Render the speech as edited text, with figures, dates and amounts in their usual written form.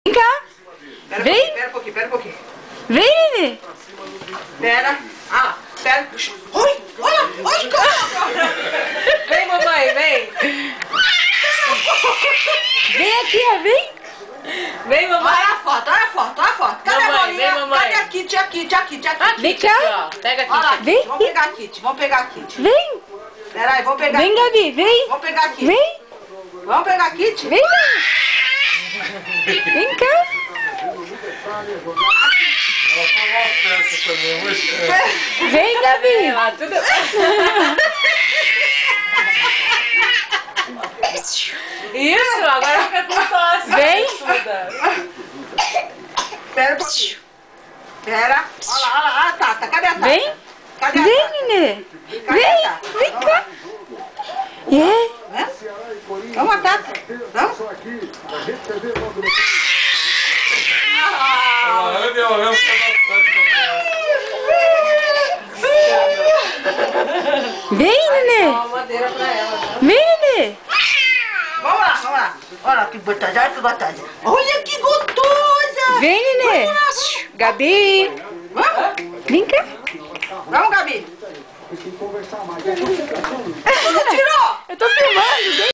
Vem cá. Vem. Pera um pouquinho, pera um pouquinho. Vem, Nenê. Pera. Ah, pera. Oi, olha, olha, calma. Vem, mamãe, vem. Vem aqui, ó, vem. Vem, mamãe. Olha a foto, olha a foto, olha a foto. Cadê Mamãe, a bolinha? vem, mamãe. Cadê a Kitty, a Kitty, a Kitty, a Kitty? Vem cá. Pega aqui. Olha lá, Vem. vamos pegar a Kitty, vamos pegar a Kitty. Vem. Pera aí, vamos pegar. Vem, Gabi, vem. Vamos pegar a Kitty. Vem. Vamos pegar a Kitty? Vem, vem cá. Vem, Gabi. Lá, tudo... Isso, agora fica com tosse. Vem. Estuda. Pera um pouquinho. Pera. Olha lá, olha lá. Ah, Tata, cadê a Tata? Vem. Cadê a Vem, Tata? Nenê. Cadê a Vem. Tata? Vem cá. É. Hã? Vamos, a Tata. Vamos? Vem, Nenê. Dá uma madeira pra ela. Vem, Nenê. Vamos lá, vamos lá. Olha que gostosa, olha que gostosa. Olha que gostosa. Vem, Nenê. Gabi. Vamos? Vem cá. Vamos, Gabi. Eu tô filmando. Vem.